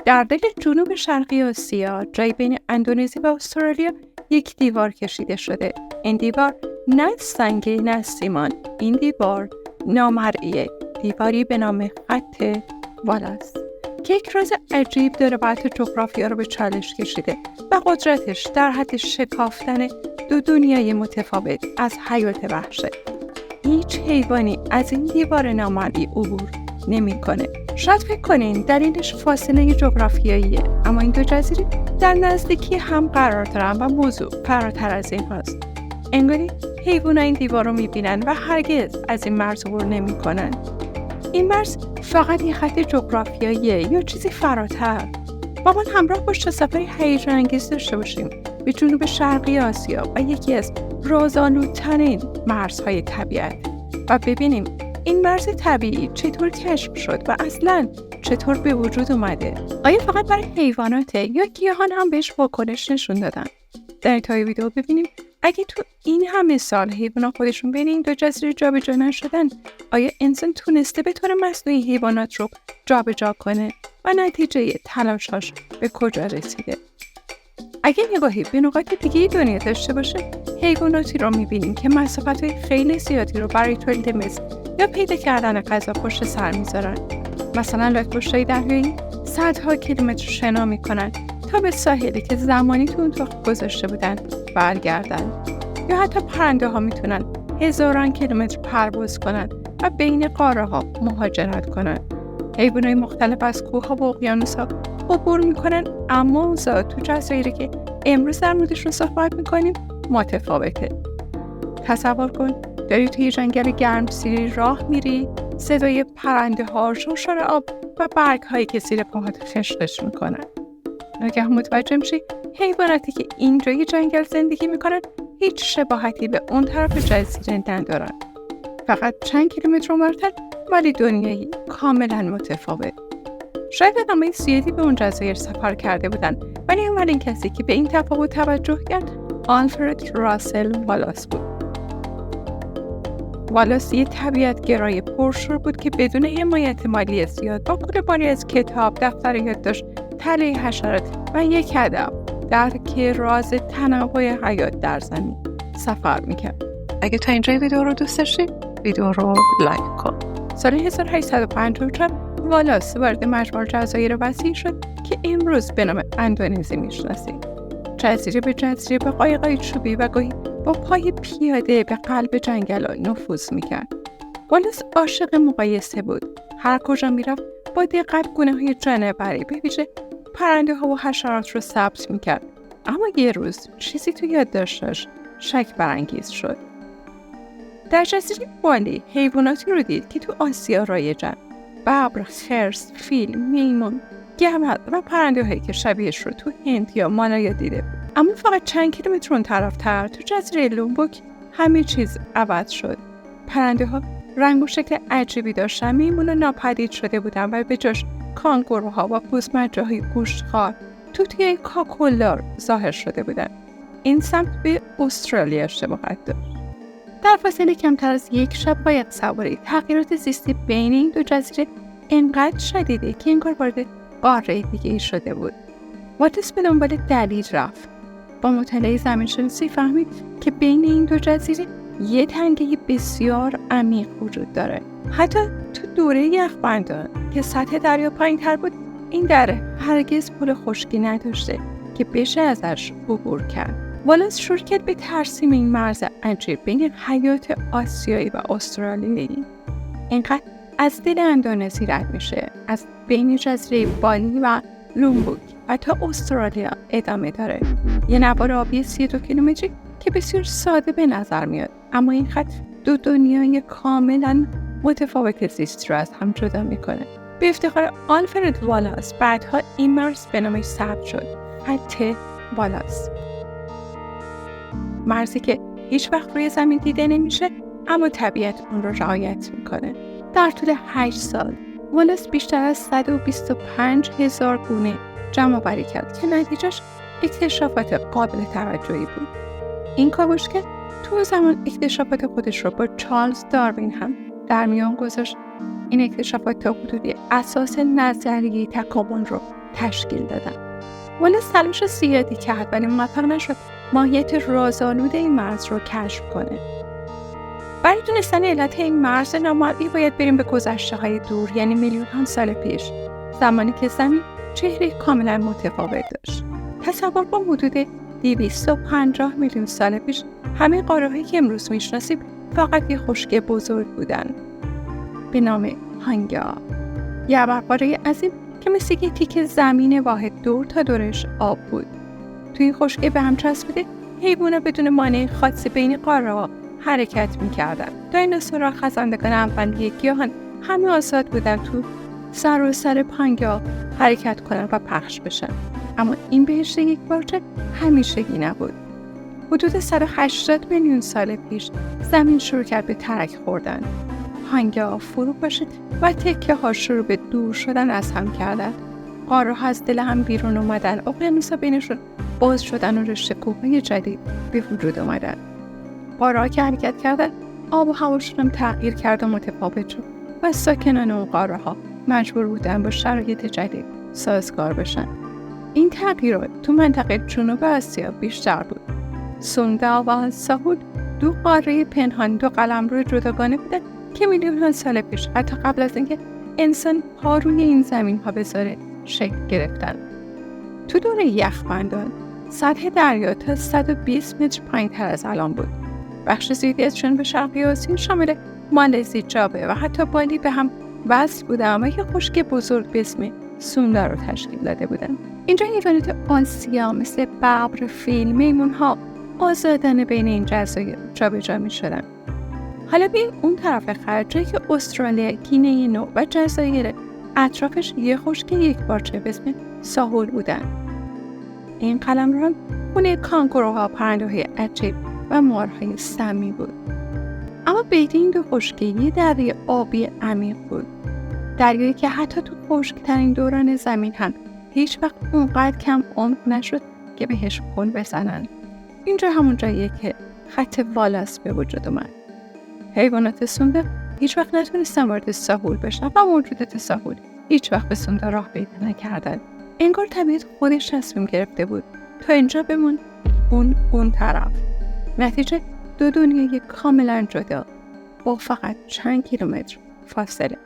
در دل جنوب شرقی آسیا، جای بین اندونزی و استرالیا، یک دیوار کشیده شده. این دیوار نه سنگی نه سیمان. این دیوار نامرئیه. دیواری به نام خط والاس که یک راز عجیب داره و حتی جغرافیا رو به چالش کشیده و قدرتش در حد شکافتن دو دنیای متفاوت از حیات وحشه. هیچ حیوانی از این دیوار نامرئی عبور نمی‌کنه. شاید فکر کنین دلیلش فاصله جغرافیاییه، اما این دو جزیره در نزدیکی هم قرار دارن و موضوع فراتر از این هاست. انگاری حیوانات این دیوار رو می‌بینن و هرگز از این مرز عبور نمی‌کنن. این مرز فقط یک خط جغرافیاییه یا چیزی فراتر. با من همراه باش تا سفری هیجان انگیز داشته باشیم به جنوب شرقی آسیا و یکی از رازآلودترین مرزهای طبیعت و ببینیم این مرز طبیعی چطور کشف شد و اصلاً چطور به وجود اومده. آیا فقط برای حیواناته یا گیاهان هم بهش واکنش نشون دادن؟ در انتهای ویدیو ببینیم اگه تو این همه سال حیوانات خودشون بین این دو جزیره جابجا نشدن، آیا انسان تونسته به طور مصنوعی حیوانات رو جابجا کنه و نتیجه تلاشاش به کجا رسیده؟ اگه نگاهی به نقاط دیگه دنیا داشته باشه، حیواناتی رو می‌بینیم که مسافت‌های خیلی زیادی رو برای تولید مثل یا پیدا کردن غذا پشت سر میذارن. مثلا لاک‌پشت‌های دریایی صدها کیلومتر شنا میکنن تا به ساحلی که زمانی تو اون تخم گذاشته بودن برگردن. یا حتی پرنده ها میتونن هزاران کیلومتر پرواز کنن و بین قاره ها مهاجرت کنن. حیوانات مختلف از کوه ها و اقیانوس ها عبور میکنن، اما اوضاع تو جزایری که امروز در موردشون صحبت میکنیم متفاوته. تصور کن داری توی جنگل گرمسیری راه میری، صدای پرنده ها، شرشر آب و برگ هایی که زیر پاهات خشخش میکنن. ناگه متوجه میشی حیواناتی که اینجای جنگل زندگی میکنن هیچ شباهتی به اون طرف جزیره ندارن. فقط چند کیلومتر اونورتر ولی دنیایی کاملا متفاوت. شاید آدمای زیادی به اون جزایر سفر کرده بودن، ولی اولین کسی که به این تفاوت توجه کرد آلفرد راسل والاس بود. والاس یه طبیعت‌گرای پرشور بود که بدون حمایت مالی زیاد با پوله‌باری از کتاب، دفتر یادداشت، تله حشرات و یک هدف درک راز تنوع حیات در زمین سفر میکرد. اگه تا اینجای ویدیو رو دوست داشتی، ویدیو رو لایک کن. سال 1854 والاس وارد مجموعه جزایر وسیع شد که امروز به نام اندونزی میشناسیم. جزیره به جزیره با قایق‌های چوبی و گاهی با پای پیاده به قلب جنگل نفوذ میکرد. والاس عاشق مقایسه بود. هر کجا میرفت با دقت گونه‌های جانوری به ویژه پرنده ها و حشرات رو ثبت میکرد. اما یه روز چیزی تو یادداشتش شک برانگیز شد. در جزیره بالی حیواناتی رو دید که تو آسیا رایجن. ببر، خرس، فیل، میمون، گوزن و پرنده هایی که شبیهش رو تو هند یا مالایا دیده بود. اما فقط چند کیلومتر اون طرفتر تو جزیره لومبوک همه چیز عوض شد. پرنده ها رنگ و شکل عجیبی داشتن، میمون ناپدید شده بودن و به جاش کانگوروها و پوزمجه‌های گوشتخوار توتیای کاکولار ظاهر شده بودند. این سمت به استرالیا شباهت داشت. در فاصله کمتر از یک شب قایق سواری تغییرات زیستی بین این دو جزیره انقدر شدیده که انگار وارد قاره دیگه‌ای شده بود. والاس به دنبال دلیل رفت. با مطالعه زمین‌شناسی فهمید که بین این دو جزیره یه تنگه بسیار عمیق وجود داره. حتی تو دوره یخبندان که سطح دریا پایین‌تر بود، این دره هرگز پل خشکی نداشته که بشه ازش عبور کرد. والاس شروع کرد به ترسیم این مرز عجیب بین حیات آسیایی و استرالیایی. اینقدر از دل اندونزی رد میشه، از بین جزیره بالی و لومبوک و تا استرالیا ادامه داره. یه نوار آبی 32 کیلومتری که بسیار ساده به نظر میاد، اما این خط دو دنیای کاملا متفاوت زیستی رو از هم جدا میکنه. به افتخار آلفرد والاس بعدها این مرز به نامش ثبت شد، خط والاس. مرزی که هیچ وقت روی زمین دیده نمیشه، اما طبیعت اون رو رعایت میکنه. در طول 8 سال والاس بیشتر از 125,000 گونه جمع آوری کرد که نتیجهش اکتشافات قابل توجهی بود. این کاوشگر تو زمان اکتشافات خودش رو با چارلز داروین هم در میان گذاشت. این اکتشافات تا حدودی اساس نظریه تکامل رو تشکیل دادن. والاس تلاش زیادی کرد ولی موفق نشد ماهیت رازآلود این مرز رو کشف کنه. برای دونستن علت این مرز نامرئی باید بریم به گذشته‌های دور، یعنی میلیون‌ها سال پیش، زمانی که زمین چهره کاملا متفاوت داشت. تصور کن حدود 250 میلیون سال پیش همه قاره‌هایی که امروز میشناسیم فقط یک خشکی بزرگ بودند به نام پانگیا، یه ابرقاره عظیم که مثل یک تیکه زمین واحد دور تا دورش آب بود. توی این خشکی به هم چسبیده حیوانات بدون مانع خاصی بین قاره‌ها حرکت می‌کردن. دایناسورها، خزندگان اولیه، گیاهان همه آزاد بودن تو سر پانگیا حرکت کنن و پخش بشن. اما این بهشت یک پارچه همیشگی نبود. حدود 180 میلیون سال پیش زمین شروع کرد به ترک خوردن. پانگیا فرو پاشید و تکه ها شروع به دور شدن از هم کردند. قاره ها از دل هم بیرون اومدن، اقیانوس‌ها بینشون باز شدن و رشته کوههای جدید به وجود اومدن. قاره ها که حرکت کردن، آب و هواشون هم تغییر کرد و متفاوت شد و ساکنان اون قاره ها مجبور بودن با شرایط جدید سازگار بشن. این تغییرات تو منطقه جنوب آسیا بیشتر بود. سوندا و ساحول دو قاره پنهان، دو قلمرو جداگانه بودن که میلیون‌ها سال پیش حتی قبل از اینکه انسان پا روی این زمین ها بذاره شکل گرفتن. تو دوره یخبندان سطح دریا تا 120 متر پایین‌تر از الان بود. بخش زیادی از جنوب شرقی آسیا شامل مالزی، جاوه و حتی بالی به هم وصل بودن و یک خشکی بزرگ به اسم سوندا رو تشکیل داده بودن. اینجا حیوانات آسیا مثل ببر، فیل، میمون‌ها آزادانه بین این جزایر جابجا می‌شدن. حالا بیاین اون طرف خط، جایی که استرالیا، گینه نو و جزایر اطرافش یه خشکی یک پارچه به اسم ساحل بودن. این قلمرو هم خونه کانگوروها، پرنده‌های عجیب و مارهای سمی بود. اما بین این دو خشکی یه دره آبی عمیق بود. دریایی که حتی تو خشک‌ترین دوران زمین هم هیچ وقت اونقدر کم عمق نشد که بهش پل بزنن. اینجا همون جاییه که خط والاس به وجود اومد. حیوانات سوندا هیچ وقت نتونستن وارد ساحل بشن و موجودات ساحل هیچ وقت به سوندا راه پیدا نکردن. انگار طبیعت خودش تصمیم گرفته بود تا اینجا بمون، اون طرف. نتیجه دو دنیای کاملا جدا با فقط چند کیلومتر فاصله.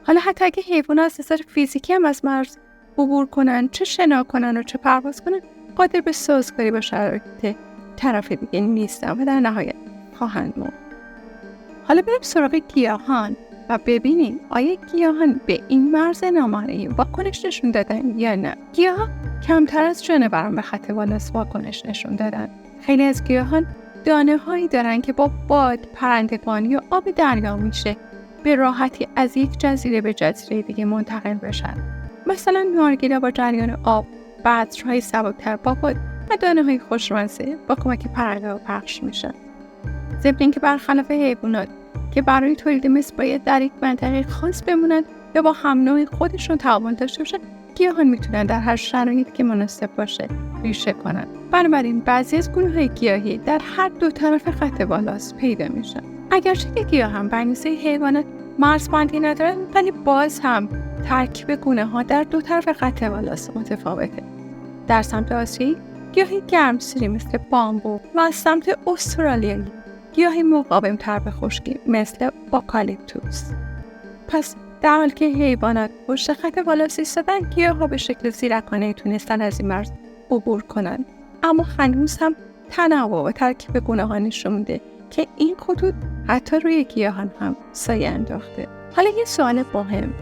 حالا حتی اگه حیوانات از نظر فیزیکی هم از مرز عبور کنن، چه شنا کنن و چه پرواز کنن، قادر به سازگاری با شرایط طرف دیگه نیستن و در نهایت خواهند مرد. حالا بریم سراغ گیاهان و ببینیم آیا گیاهان به این مرز نامرئی واکنش نشون دادن یا نه. گیاها کمتر از جانوران به خط والاس واکنش نشون دادن. خیلی از گیاهان دانه هایی دارن که با باد، پرندگان یا آب دریا میشه به راحتی از یک جزیره به جزیره دیگه منتقل بشن. مثلا نارگیله با جریان آب، بذرهای سبکتر با باد و دانه‌های خوشمزه با کمک پرنده پخش میشن. ضمن اینکه برخلاف حیوانات که برای تولید مثل باید در یک منطقه خاص بمونن یا با هم نوع خودشون تعامل داشته باشن، گیاهان میتونن در هر شرایطی که مناسب باشه ریشه کنن. بنابراین بعضی از گروه‌های گیاهی در هر دو طرف خط والاس پیدا میشن. اگرچه که گیاهان به اندازه حیوانات مرزبندی ندارن، ولی باز هم ترکیب گونه‌ها در دو طرف خط والاس متفاوته. در سمت آسیایی گیاهی گرمسیری مثل بامبو و از سمت استرالیایی گیاهی مقاوم‌تر به خشکی مثل اوکالیپتوس. پس در حالی که حیوانات پشت خط والاس ایستادن، گیاه‌ها به شکل زیرکانه‌ای تونستن از این مرز عبور کنن. اما هنوز هم تنوع و ترکیب گونه‌ها نشون میده که این خطوط حتی روی گیاهان هم سایه انداخته. حالا یه سوال مهم: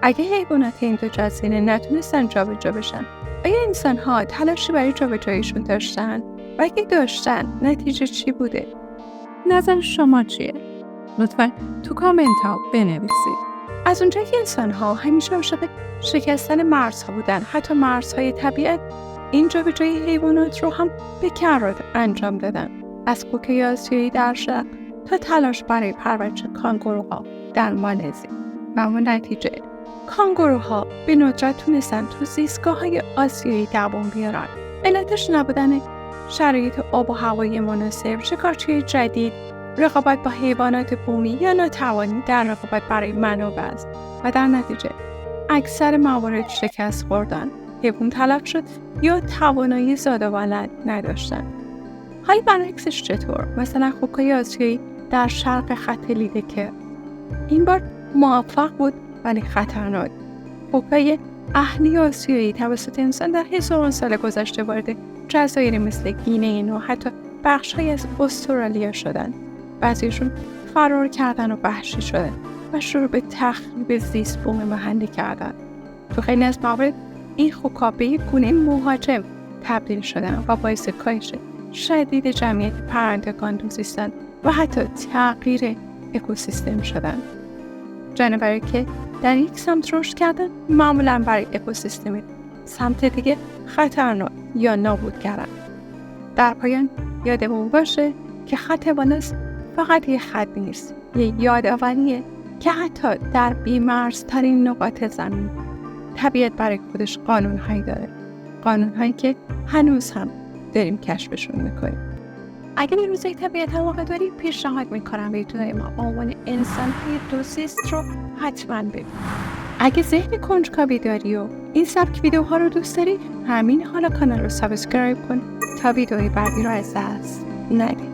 اگه حیوانات این دو جزیره نتونستن جابجا بشن، آیا انسان‌ها تلاشی برای جابجاییشون داشتن؟ و اگه داشتن، نتیجه چی بوده؟ نظر شما چیه؟ لطفاً تو کامنت ها بنویسید. از اونجایی که انسان‌ها همیشه عاشق شکستن مرزها بودن، حتی مرزهای طبیعت، این جابجایی حیوانات رو هم به کرات انجام دادن. از کوکه آسیایی در شرق تا تلاش برای پرورش کانگوروها در مالزی. و اون نتیجه کانگوروها به ندرت تونستن تو زیستگاه‌های آسیایی دوام بیارن. علتش نبودن شرایط آب و هوایی مناسب، شکارچی جدید رقابت با حیوانات بومی یا ناتوانی در رقابت برای منابع است و در نتیجه اکثر موارد شکست خوردن، حیوان تلف شد یا توانایی زاد و ولد نداشتن. های برعکسش چطور؟ مثلا خوکای آسیایی در شرق خط لیدکر این بار موفق بود ولی خطرناک. خوکای اهلی آسیایی توسط انسان در هزاران سال گذشته وارد جزایری مثل گینه و حتی بخش‌هایی از استرالیا شدند. بعضیشون فرار کردن و وحشی شدن و شروع به تخریب زیست بوم محلی کردن. تو خیلی از موارد این خوک‌ها به یک گونه مهاجم تبدیل شدن و باعث کاهش شدید جمعیت پرندگان دو زیستن و حتی تغییر اکوسیستم شدن. جانوری که در یک سمت رشد کردن معمولاً برای اکوسیستم سمت دیگه خطرناک یا نابود کردن. در پایان یادمون باشه که خط بالانس فقط یه خط نیست، یه یادآوریه که حتی در بی‌مرزترین نقاط زمین طبیعت برای خودش قانون‌هایی داره، قانون‌هایی که هنوز هم داریم کشفشون میکنیم. اگه به روزهای طبیعت علاقه داری پیشنهاد میکنم ویدیوهای ما با عنوان انسان‌های دوزیست رو حتما ببین. اگه ذهن کنجکاوی داری و این سبک ویدیوها رو دوست داری همین حالا کانال رو سابسکرایب کن تا ویدیوهای بعدی رو از دست ندی.